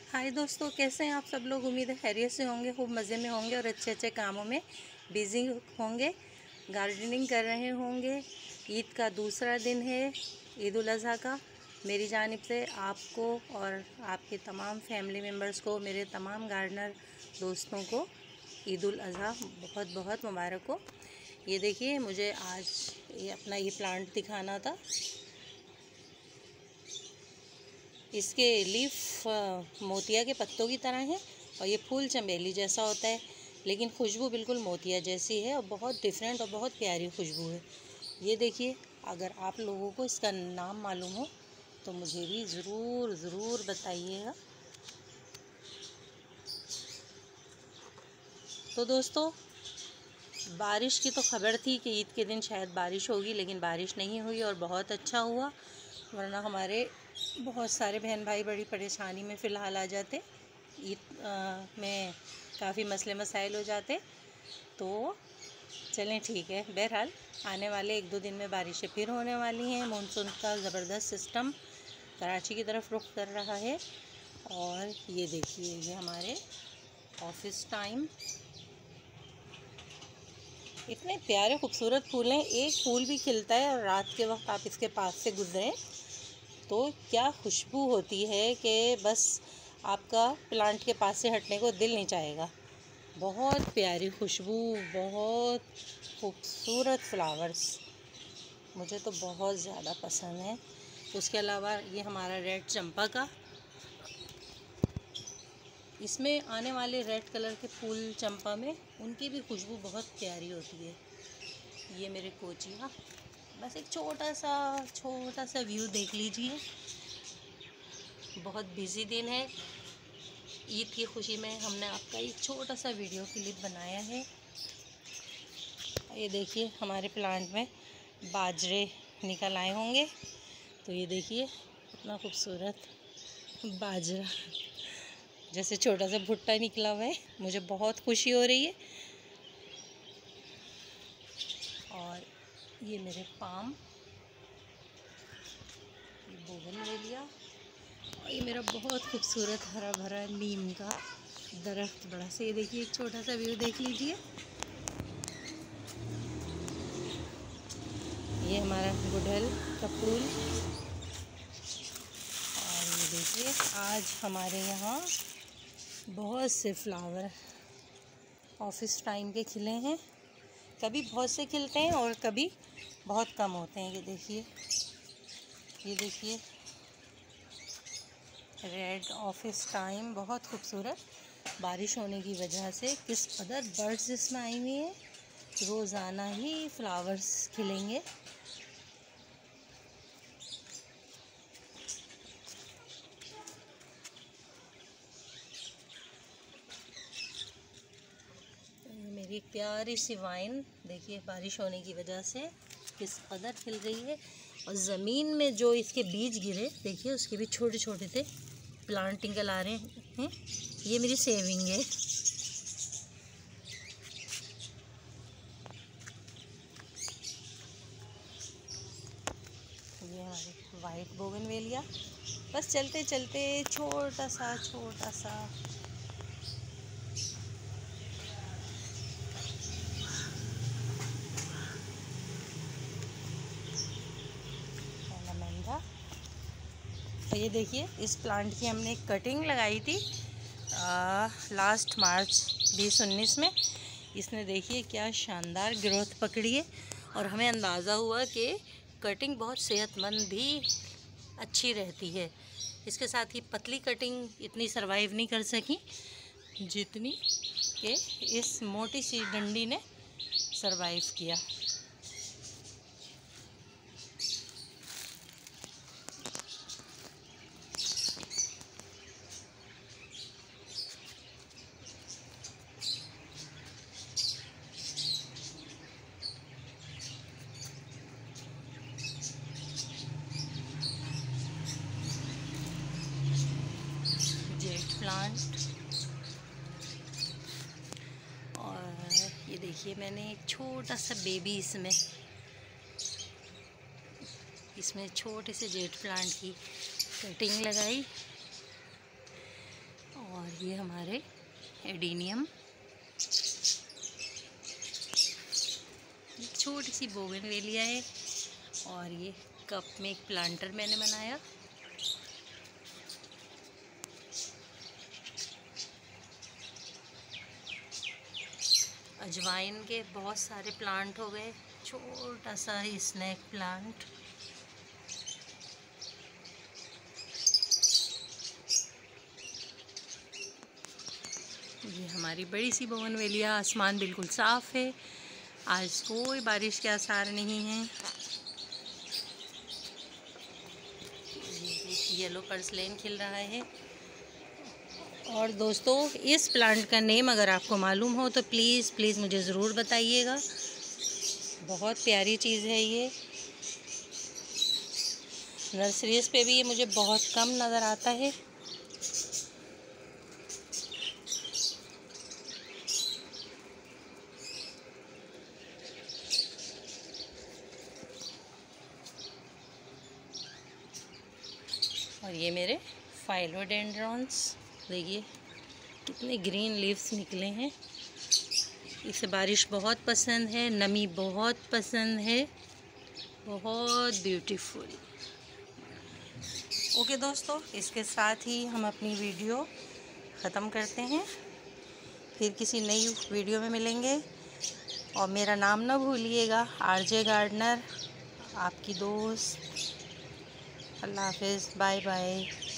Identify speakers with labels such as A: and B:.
A: हाय दोस्तों, कैसे हैं आप सब लोग। उम्मीद है खैरियत से होंगे, खूब मज़े में होंगे और अच्छे अच्छे कामों में बिज़ी होंगे। गार्डनिंग कर रहे होंगे। ईद का दूसरा दिन है, ईद उल अज़हा का। मेरी जानिब से आपको और आपके तमाम फैमिली मेम्बर्स को, मेरे तमाम गार्डनर दोस्तों को ईद उल अज़हा बहुत बहुत मुबारक हो। ये देखिए, मुझे आज ये प्लांट दिखाना था। इसके लीफ मोतिया के पत्तों की तरह है और ये फूल चमेली जैसा होता है, लेकिन खुशबू बिल्कुल मोतिया जैसी है और बहुत डिफरेंट और बहुत प्यारी खुशबू है। ये देखिए, अगर आप लोगों को इसका नाम मालूम हो तो मुझे भी ज़रूर ज़रूर बताइएगा। तो दोस्तों, बारिश की तो खबर थी कि ईद के दिन शायद बारिश होगी, लेकिन बारिश नहीं हुई और बहुत अच्छा हुआ, वरना हमारे बहुत सारे बहन भाई बड़ी परेशानी में फ़िलहाल आ जाते। ईद में काफ़ी मसले मसाइल हो जाते। तो चलें, ठीक है। बहरहाल आने वाले 1-2 दिन में बारिशें फिर होने वाली हैं। मानसून का ज़बरदस्त सिस्टम कराची की तरफ रुख कर रहा है। और ये देखिए, ये हमारे ऑफिस टाइम, इतने प्यारे खूबसूरत फूल हैं। एक फूल भी खिलता है और रात के वक्त आप इसके पास से गुजरें तो क्या खुशबू होती है कि बस आपका प्लांट के पास से हटने को दिल नहीं चाहेगा। बहुत प्यारी खुशबू, बहुत खूबसूरत फ्लावर्स, मुझे तो बहुत ज़्यादा पसंद है। उसके अलावा ये हमारा रेड चंपा का, इसमें आने वाले रेड कलर के फूल चंपा में उनकी भी खुशबू बहुत प्यारी होती है। ये मेरे कोचिया, बस एक छोटा सा व्यू देख लीजिए। बहुत बिज़ी दिन है। ईद की खुशी में हमने आपका एक छोटा सा वीडियो क्लिप बनाया है। ये देखिए, हमारे प्लांट में बाजरे निकल आए होंगे। तो ये देखिए, इतना खूबसूरत बाजरा, जैसे छोटा सा भुट्टा निकला हुआ है। मुझे बहुत खुशी हो रही है। और ये मेरे पाम, ये बोगनवेलिया, और ये मेरा बहुत खूबसूरत हरा भरा नीम का दरख्त बड़ा से। ये देखिए, एक छोटा सा व्यू देख लीजिए। ये हमारा गुड़हल का फूल। और ये देखिए, आज हमारे यहाँ बहुत से फ्लावर ऑफिस टाइम के खिले हैं। कभी बहुत से खिलते हैं और कभी बहुत कम होते हैं। ये देखिए रेड ऑफिस टाइम, बहुत खूबसूरत। बारिश होने की वजह से किस कदर बर्ड्स इसमें आई हुई हैं। रोज़ाना ही फ्लावर्स खिलेंगे। मेरी एक प्यारी सी वाइन देखिए, बारिश होने की वजह से किस कदर खिल गई है। और ज़मीन में जो इसके बीज गिरे, देखिए उसके भी छोटे छोटे से प्लांट निकल आ रहे हैं। ये मेरी सेविंग है। ये हमारी वाइट बोगनवेलिया। बस चलते चलते छोटा सा मैंदा। तो ये देखिए, इस प्लांट की हमने एक कटिंग लगाई थी लास्ट मार्च 2019 में। इसने देखिए क्या शानदार ग्रोथ पकड़ी है और हमें अंदाज़ा हुआ कि कटिंग बहुत सेहतमंद भी अच्छी रहती है। इसके साथ ही पतली कटिंग इतनी सरवाइव नहीं कर सकी जितनी कि इस मोटी सी डंडी ने सरवाइव किया। प्लांट। और ये देखिए, मैंने एक छोटा सा बेबी इसमें छोटे से जेट प्लांट की कटिंग लगाई। ये हमारे एडीनियम, छोटी सी बोगनवेलिया है। और ये कप में एक प्लांटर मैंने बनाया। अजवाइन के बहुत सारे प्लांट हो गए। छोटा सा स्नैक प्लांट। ये हमारी बड़ी सी बोगनवेलिया। आसमान बिल्कुल साफ़ है, आज कोई बारिश के आसार नहीं हैं। ये येलो पर्सलेन खिल रहा है। और दोस्तों, इस प्लांट का नेम अगर आपको मालूम हो तो प्लीज़ प्लीज़ मुझे ज़रूर बताइएगा। बहुत प्यारी चीज़ है ये। नर्सरीज़ पे भी ये मुझे बहुत कम नज़र आता है। और ये मेरे फाइलोडेंड्रॉन्स, देखिए कितने ग्रीन लीव्स निकले हैं। इसे बारिश बहुत पसंद है, नमी बहुत पसंद है, बहुत ब्यूटीफुल। ओके दोस्तों, इसके साथ ही हम अपनी वीडियो ख़त्म करते हैं। फिर किसी नई वीडियो में मिलेंगे। और मेरा नाम ना भूलिएगा, आरजे गार्डनर, आपकी दोस्त। अल्लाह हाफ़िज़, बाय बाय।